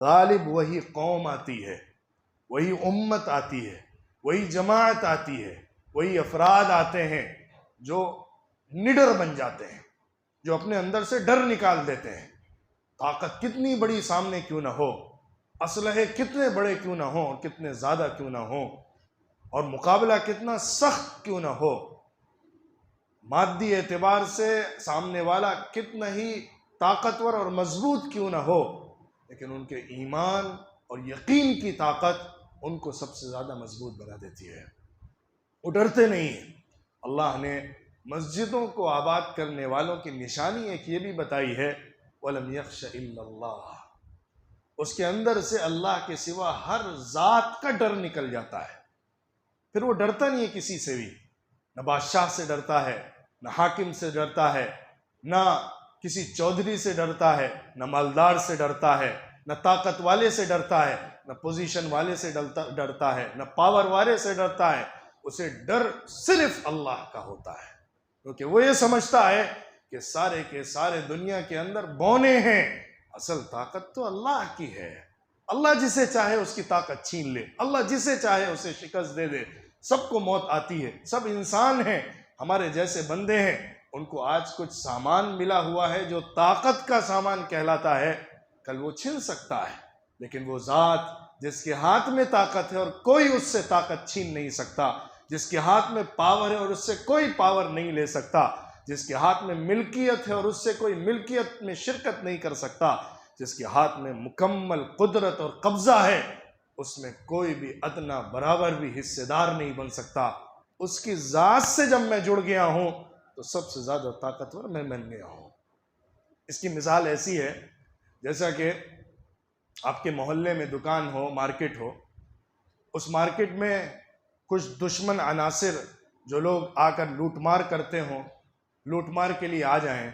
غالب وہی قوم آتی ہے، وہی امت آتی ہے، وہی جماعت آتی ہے، وہی افراد آتے ہیں جو نڈر بن جاتے ہیں، جو اپنے اندر سے ڈر نکال دیتے ہیں۔ طاقت کتنی بڑی سامنے کیوں نہ ہو، اسلحے کتنے بڑے کیوں نہ ہوں، کتنے زیادہ کیوں نہ ہوں، اور مقابلہ کتنا سخت کیوں نہ ہو، مادی اعتبار سے سامنے والا کتنا ہی طاقتور اور مضبوط کیوں نہ ہو، لیکن ان کے ایمان اور یقین کی طاقت ان کو سب سے زیادہ مضبوط بنا دیتی ہے۔ وہ ڈرتے نہیں ہیں۔ اللہ نے مسجدوں کو آباد کرنے والوں کی نشانی ایک یہ بھی بتائی ہے، وَلَمْ يَخْشَ إِلَّا اللَّهِ، اس کے اندر سے اللہ کے سوا ہر ذات کا ڈر نکل جاتا ہے۔ پھر وہ ڈرتا نہیں ہے کسی سے بھی، نہ بادشاہ سے ڈرتا ہے، نہ حاکم سے ڈرتا ہے، نہ کسی چودھری سے ڈرتا ہے، نہ مالدار سے ڈرتا ہے، نہ طاقت والے سے ڈرتا ہے، نہ پوزیشن والے سے ڈرتا ہے، نہ پاور والے سے ڈرتا ہے۔ اسے ڈر صرف اللہ کا ہوتا ہے، کیونکہ وہ یہ سمجھتا ہے کہ سارے کے سارے دنیا کے اندر بونے ہیں، اصل طاقت تو اللہ کی ہے۔ اللہ جسے چاہے اس کی طاقت چھین لے، اللہ جسے چاہے اسے شکست دے دے۔ سب کو موت آتی ہے، سب انسان ہیں، ہمارے جیسے بندے ہیں، ان کو آج کچھ سامان ملا ہوا ہے جو طاقت کا سامان کہلاتا ہے، کل وہ چھن سکتا ہے، لیکن وہ ذات جس کے ہاتھ میں طاقت ہے اور کوئی اس سے طاقت چھین نہیں سکتا، جس کے ہاتھ میں پاور ہے اور اس سے کوئی پاور نہیں لے سکتا، جس کے ہاتھ میں ملکیت ہے اور اس سے کوئی ملکیت میں شرکت نہیں کر سکتا، جس کے ہاتھ میں مکمل قدرت اور قبضہ ہے، اس میں کوئی بھی ادنا برابر بھی حصے دار نہیں بن سکتا۔ اس کی ذات سے جب میں جڑ گیا ہوں تو سب سے زیادہ طاقتور میں بن گیا ہوں۔ اس کی مثال ایسی ہے جیسا کہ آپ کے محلے میں دکان ہو، مارکیٹ ہو، اس مارکیٹ میں کچھ دشمن عناصر جو لوگ آ کر لوٹ مار کرتے ہوں، لوٹ مار کے لیے آ جائیں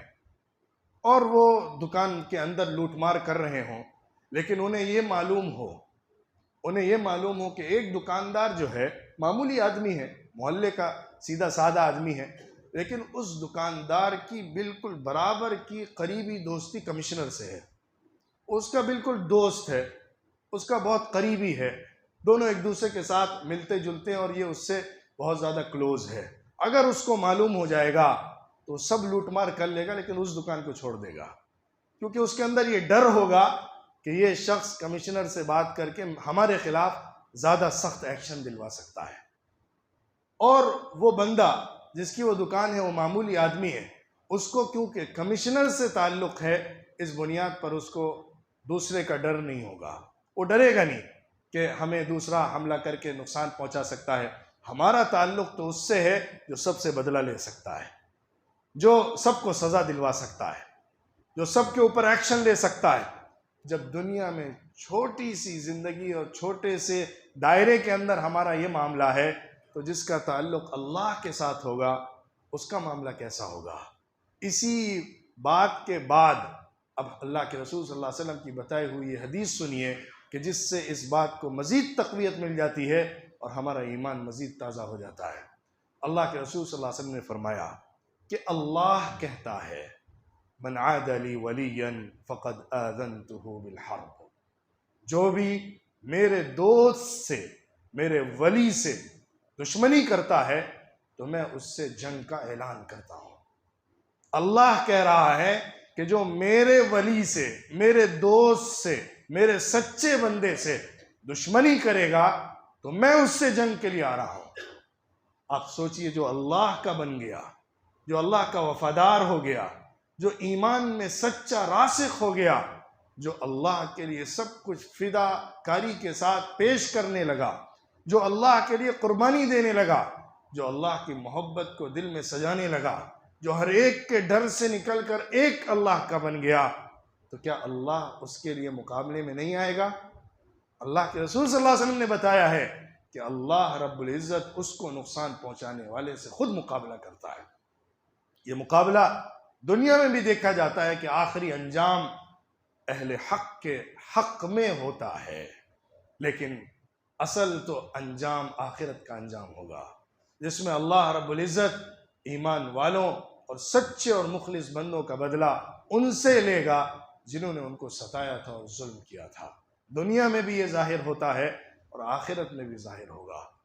اور وہ دکان کے اندر لوٹ مار کر رہے ہوں، لیکن انہیں یہ معلوم ہو کہ ایک دکاندار جو ہے معمولی آدمی ہے، محلے کا سیدھا سادہ آدمی ہے، لیکن اس دکاندار کی بالکل برابر کی قریبی دوستی کمشنر سے ہے، اس کا بالکل دوست ہے، اس کا بہت قریبی ہے، دونوں ایک دوسرے کے ساتھ ملتے جلتے ہیں اور یہ اس سے بہت زیادہ کلوز ہے۔ اگر اس کو معلوم ہو جائے گا تو سب لوٹ مار کر لے گا لیکن اس دکان کو چھوڑ دے گا، کیونکہ اس کے اندر یہ ڈر ہوگا کہ یہ شخص کمشنر سے بات کر کے ہمارے خلاف زیادہ سخت ایکشن دلوا سکتا ہے۔ اور وہ بندہ جس کی وہ دکان ہے وہ معمولی آدمی ہے، اس کو کیونکہ کمشنر سے تعلق ہے، اس بنیاد پر اس کو دوسرے کا ڈر نہیں ہوگا، وہ ڈرے گا نہیں کہ ہمیں دوسرا حملہ کر کے نقصان پہنچا سکتا ہے۔ ہمارا تعلق تو اس سے ہے جو سب سے بدلہ لے سکتا ہے، جو سب کو سزا دلوا سکتا ہے، جو سب کے اوپر ایکشن لے سکتا ہے۔ جب دنیا میں چھوٹی سی زندگی اور چھوٹے سے دائرے کے اندر ہمارا یہ معاملہ ہے، تو جس کا تعلق اللہ کے ساتھ ہوگا اس کا معاملہ کیسا ہوگا؟ اسی بات کے بعد اب اللہ کے رسول صلی اللہ علیہ وسلم کی بتائی ہوئی یہ حدیث سنیے کہ جس سے اس بات کو مزید تقویت مل جاتی ہے اور ہمارا ایمان مزید تازہ ہو جاتا ہے۔ اللہ کے رسول صلی اللہ علیہ وسلم نے فرمایا کہ اللہ کہتا ہے من عاد لی ولیا فقد آذنته بالحرب، جو بھی میرے دوست سے، میرے ولی سے دشمنی کرتا ہے تو میں اس سے جنگ کا اعلان کرتا ہوں۔ اللہ کہہ رہا ہے کہ جو میرے ولی سے، میرے دوست سے، میرے سچے بندے سے دشمنی کرے گا تو میں اس سے جنگ کے لیے آ رہا ہوں۔ آپ سوچئے، جو اللہ کا بن گیا، جو اللہ کا وفادار ہو گیا، جو ایمان میں سچا راسخ ہو گیا، جو اللہ کے لیے سب کچھ فدا کاری کے ساتھ پیش کرنے لگا، جو اللہ کے لیے قربانی دینے لگا، جو اللہ کی محبت کو دل میں سجانے لگا، جو ہر ایک کے ڈر سے نکل کر ایک اللہ کا بن گیا، تو کیا اللہ اس کے لیے مقابلے میں نہیں آئے گا؟ اللہ کے رسول صلی اللہ علیہ وسلم نے بتایا ہے کہ اللہ رب العزت اس کو نقصان پہنچانے والے سے خود مقابلہ کرتا ہے۔ یہ مقابلہ دنیا میں بھی دیکھا جاتا ہے کہ آخری انجام اہل حق کے حق میں ہوتا ہے، لیکن اصل تو انجام آخرت کا انجام ہوگا، جس میں اللہ رب العزت ایمان والوں اور سچے اور مخلص بندوں کا بدلہ ان سے لے گا جنہوں نے ان کو ستایا تھا اور ظلم کیا تھا۔ دنیا میں بھی یہ ظاہر ہوتا ہے اور آخرت میں بھی ظاہر ہوگا۔